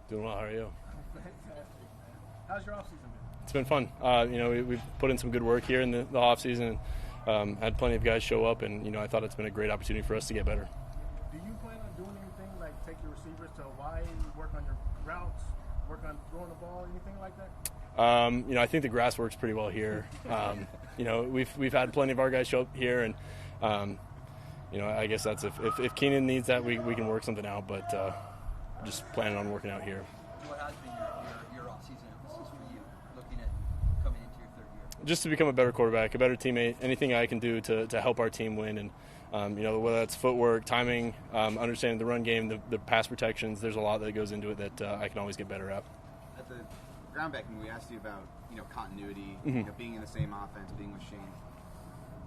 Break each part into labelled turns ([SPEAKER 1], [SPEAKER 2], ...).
[SPEAKER 1] Doing well. How are you?
[SPEAKER 2] Fantastic, man. How's your offseason been?
[SPEAKER 1] It's been fun. We've put in some good work here in the offseason. Had plenty of guys show up, and I thought it's been a great opportunity for us to get better.
[SPEAKER 2] Do you plan on doing anything like take your receivers to Hawaii, work on your routes, work on throwing the ball, anything like that?
[SPEAKER 1] I think the grass works pretty well here. We've had plenty of our guys show up here, and I guess that's if Keenan needs that, we can work something out. But just planning on working out here.
[SPEAKER 3] What has been your off-season emphasis for you, looking at coming into your third year?
[SPEAKER 1] Just to become a better quarterback, a better teammate, anything I can do to help our team win. And, whether that's footwork, timing, understanding the run game, the pass protections, there's a lot that goes into it that I can always get better at.
[SPEAKER 4] At the ground backing, we asked you about, continuity,
[SPEAKER 1] Mm-hmm.
[SPEAKER 4] Being in the same offense, being with Shane.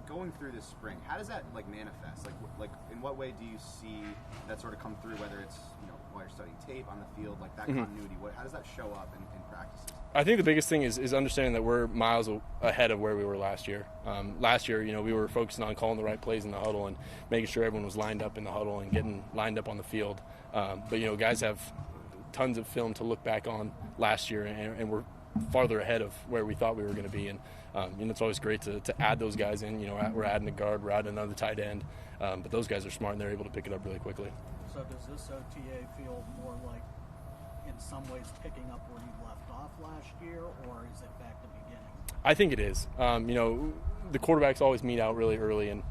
[SPEAKER 4] Going through this spring, how does that manifest? Like in what way do you see that sort of come through? Whether it's while you're studying tape on the field, like that
[SPEAKER 1] Mm-hmm.
[SPEAKER 4] continuity. How does that show up in practices?
[SPEAKER 1] I think the biggest thing is understanding that we're miles ahead of where we were last year. Last year, we were focusing on calling the right plays in the huddle and making sure everyone was lined up in the huddle and getting lined up on the field. But guys have tons of film to look back on last year, and we're farther ahead of where we thought we were going to be. And it's always great to add those guys in. We're adding a guard, we're adding another tight end, but those guys are smart and they're able to pick it up really quickly.
[SPEAKER 5] So does this OTA feel more like, in some ways, picking up where you left off last year, or is it back to beginning?
[SPEAKER 1] I think it is. The quarterbacks always meet out really early, and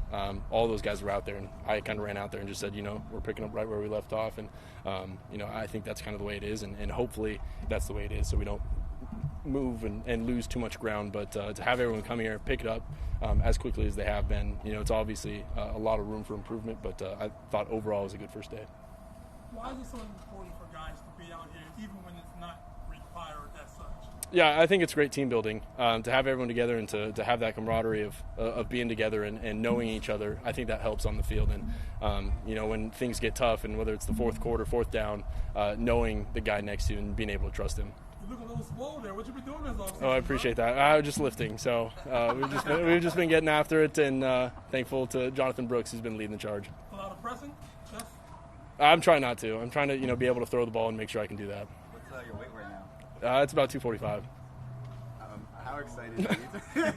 [SPEAKER 1] all those guys were out there, and I kind of ran out there and just said, we're picking up right where we left off, and I think that's kind of the way it is, and hopefully that's the way it is, so we don't move and lose too much ground. But to have everyone come here, pick it up as quickly as they have been, it's obviously a lot of room for improvement, but I thought overall it was a good first day.
[SPEAKER 6] Why is it so important for guys to be out here, even when it's not required as such?
[SPEAKER 1] Yeah, I think it's great team building to have everyone together and to have that camaraderie of being together and knowing each other. I think that helps on the field. And, when things get tough, and whether it's the fourth quarter, fourth down, knowing the guy next to you and being able to trust him.
[SPEAKER 6] You look a little swole there. What you been doing this offseason?
[SPEAKER 1] Oh, I appreciate that. I was just lifting, so we've just been getting after it, and thankful to Jonathan Brooks, who's been leading the charge.
[SPEAKER 6] A lot of pressing? Yes.
[SPEAKER 1] I'm trying not to. I'm trying to be able to throw the ball and make sure I can do that.
[SPEAKER 4] What's your weight right now?
[SPEAKER 1] It's about 245.
[SPEAKER 4] How excited are you?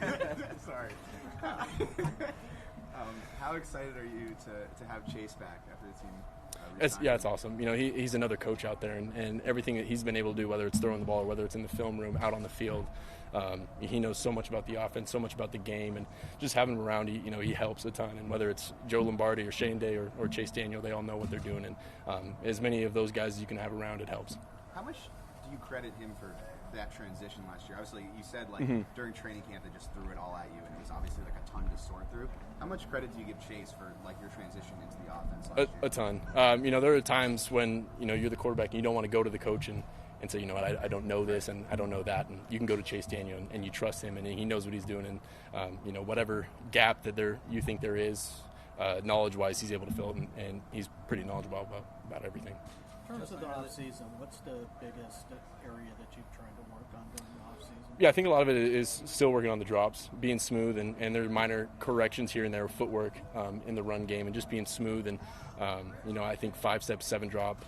[SPEAKER 4] Sorry. How excited are you to have Chase back after the team?
[SPEAKER 1] It's awesome. He's another coach out there, and everything that he's been able to do, whether it's throwing the ball or whether it's in the film room, out on the field, he knows so much about the offense, so much about the game, and just having him around, he helps a ton. And whether it's Joe Lombardi or Shane Day or Chase Daniel, they all know what they're doing, and as many of those guys as you can have around, it helps.
[SPEAKER 4] How much do you credit him for that transition last year? Obviously, you said during training camp they just threw it all at you, and it was obviously a ton to sort through. How much credit do you give Chase for your transition into the offense last year?
[SPEAKER 1] A ton. There are times when you're the quarterback and you don't want to go to the coach and say, I don't know this and I don't know that, and you can go to Chase Daniel and you trust him and he knows what he's doing, and whatever gap that you think there is, knowledge-wise, he's able to fill it, and he's pretty knowledgeable about everything.
[SPEAKER 5] In terms of the off-season, what's the biggest area that you've tried to work on during the off-season?
[SPEAKER 1] Yeah, I think a lot of it is still working on the drops, being smooth, and there are minor corrections here and there, footwork in the run game, and just being smooth. And, I think 5-step, 7-drop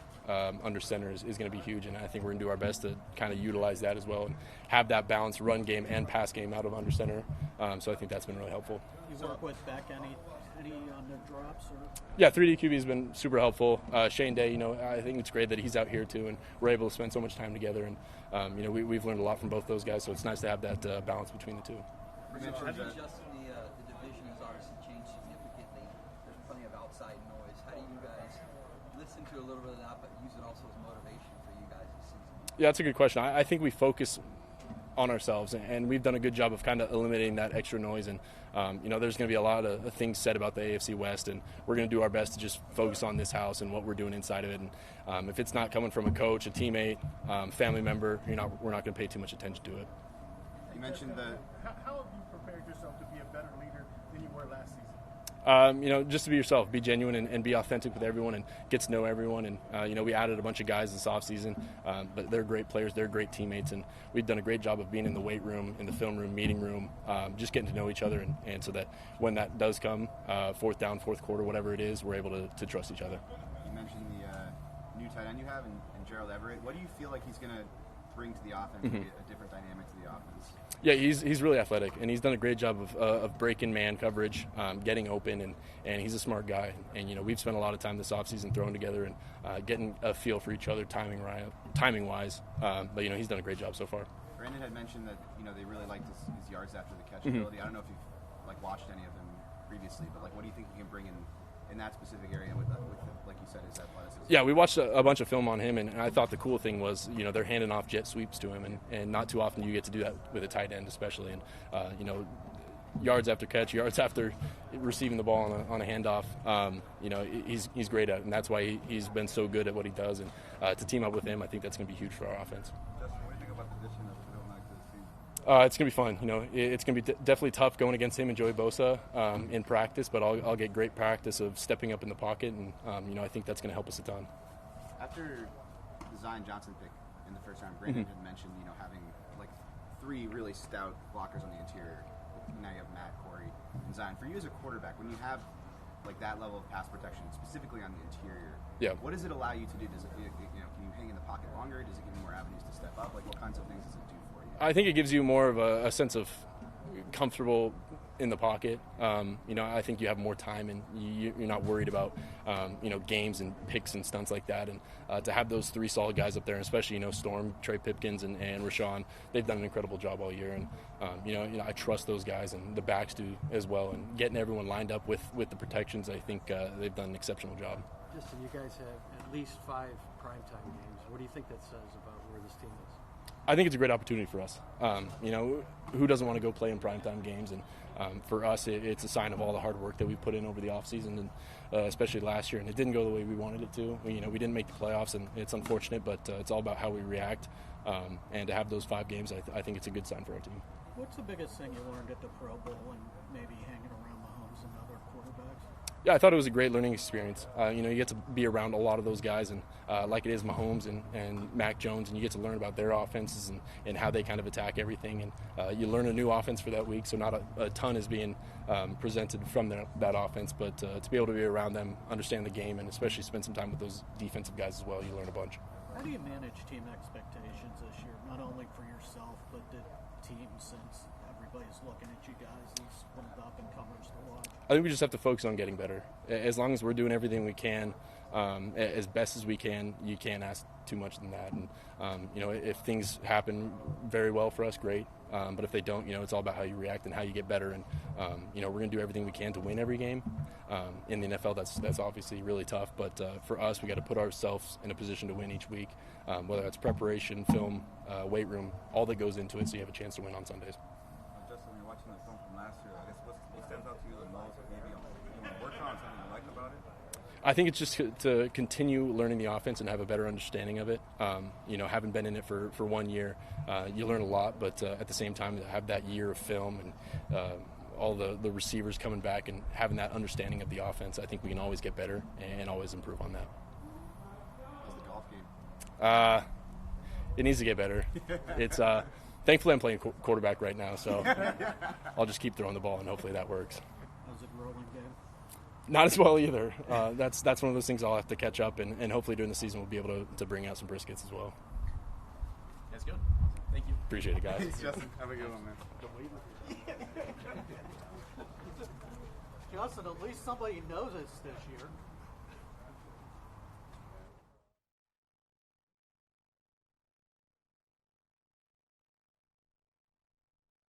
[SPEAKER 1] under center is going to be huge, and I think we're going to do our best to kind of utilize that as well and have that balanced run game and pass game out of under center. So I think that's been really helpful.
[SPEAKER 5] You work with Beck any on the drops? Or?
[SPEAKER 1] Yeah, 3D QB has been super helpful. Shane Day, I think it's great that he's out here too, and we're able to spend so much time together. And we've learned a lot from both those guys, so it's nice to have that balance between the two.
[SPEAKER 3] Justin, the division has obviously changed significantly. There's plenty of outside noise. How do you guys listen to a little bit of that, but use it also as motivation for you guys this season?
[SPEAKER 1] Yeah, that's a good question. I think we focus on ourselves, and we've done a good job of kind of eliminating that extra noise. And there's going to be a lot of things said about the AFC West, and we're going to do our best to just focus on this house and what we're doing inside of it. And if it's not coming from a coach, a teammate, family member, we're not going to pay too much attention to it.
[SPEAKER 4] You mentioned
[SPEAKER 2] How have you prepared yourself to be a better leader than you were last season?
[SPEAKER 1] Just to be yourself, be genuine, and be authentic with everyone, and get to know everyone. And we added a bunch of guys this offseason, but they're great players, they're great teammates, and we've done a great job of being in the weight room, in the film room, meeting room, just getting to know each other, and so that when that does come, fourth down, fourth quarter, whatever it is, we're able to trust each other.
[SPEAKER 4] You mentioned the new new tight end you have, and Gerald Everett. What do you feel like he's going to bring to the offense, maybe a different dynamic to the offense?
[SPEAKER 1] Yeah, he's really athletic, and he's done a great job of breaking man coverage, getting open, and he's a smart guy. And we've spent a lot of time this offseason throwing together and getting a feel for each other timing wise. But he's done a great job so far.
[SPEAKER 4] Brandon had mentioned that they really liked his yards after the catch ability. I don't know if you've watched any of them previously, but what do you think he can bring in that specific area with like you said, his athleticism?
[SPEAKER 1] Yeah, we watched a bunch of film on him, and I thought the cool thing was, they're handing off jet sweeps to him, and not too often you get to do that with a tight end, especially. And yards after catch, yards after receiving the ball on a handoff, he's great at it, and that's why he's been so good at what he does. And to team up with him, I think that's going to be huge for our offense.
[SPEAKER 7] Justin, what do you think about the addition of Khalil Mack to the season?
[SPEAKER 1] It's going to be fun. It's going to be definitely tough going against him and Joey Bosa in practice, but I'll get great practice of stepping up in the pocket, and I think that's going to help us a ton.
[SPEAKER 4] After the Zion Johnson pick in the first round, Brandon had mentioned having three really stout blockers on the interior. Now you have Matt, Corey, and Zion. For you as a quarterback, when you have that level of pass protection, specifically on the interior, what does it allow you to do? Does it can you hang in the pocket longer? Does it give you more avenues to step up? What kinds of things does it do for you?
[SPEAKER 1] I think it gives you more of a sense of comfortable in the pocket. I think you have more time, and you're not worried about games and picks and stunts like that. And to have those three solid guys up there, and especially Storm, Trey Pipkins, and Rashawn, they've done an incredible job all year. And I trust those guys, and the backs do as well. And getting everyone lined up with the protections, I think they've done an exceptional job.
[SPEAKER 8] Justin, you guys have at least 5 primetime games. What do you think that says about where this team is?
[SPEAKER 1] I think it's a great opportunity for us. Who doesn't want to go play in primetime games? And for us, it's a sign of all the hard work that we put in over the offseason, and especially last year. And it didn't go the way we wanted it to. We didn't make the playoffs, and it's unfortunate, but it's all about how we react. And to have those 5 games, I think it's a good sign for our team.
[SPEAKER 5] What's the biggest thing you learned at the Pro Bowl and maybe hanging around Mahomes and other quarterbacks?
[SPEAKER 1] Yeah, I thought it was a great learning experience. You get to be around a lot of those guys, and like it is Mahomes and Mac Jones, and you get to learn about their offenses and how they kind of attack everything. And you learn a new offense for that week, so not a ton is being presented from that offense, but to be able to be around them, understand the game, and especially spend some time with those defensive guys as well, you learn a bunch.
[SPEAKER 5] How do you manage team expectations this year, not only for yourself, but the team, since everybody's looking at you guys as one of the up-and-comers to watch?
[SPEAKER 1] I think we just have to focus on getting better. As long as we're doing everything we can, as best as we can, you can't ask too much than that. And, if things happen very well for us, great. But if they don't, it's all about how you react and how you get better. And, we're going to do everything we can to win every game. In the NFL, that's obviously really tough. But for us, we got to put ourselves in a position to win each week, whether that's preparation, film, weight room, all that goes into it, so you have a chance to win on Sundays.
[SPEAKER 7] Justin, you're watching the film from last year. I guess what stands out to you the most, maybe work on something you like about it?
[SPEAKER 1] I think it's just to continue learning the offense and have a better understanding of it. Having been in it for 1 year, you learn a lot, but at the same time, to have that year of film and all the receivers coming back and having that understanding of the offense, I think we can always get better and always improve on that.
[SPEAKER 4] How's the golf game?
[SPEAKER 1] It needs to get better. It's thankfully I'm playing quarterback right now, so I'll just keep throwing the ball and hopefully that works.
[SPEAKER 5] How's it rolling, Dave?
[SPEAKER 1] Not as well either. That's one of those things I'll have to catch up, and hopefully during the season we'll be able to bring out some briskets as well.
[SPEAKER 2] That's good. Thank you.
[SPEAKER 1] Appreciate it, guys.
[SPEAKER 4] Thanks, Justin. Have a good one, man.
[SPEAKER 5] Justin, at least somebody knows us this year.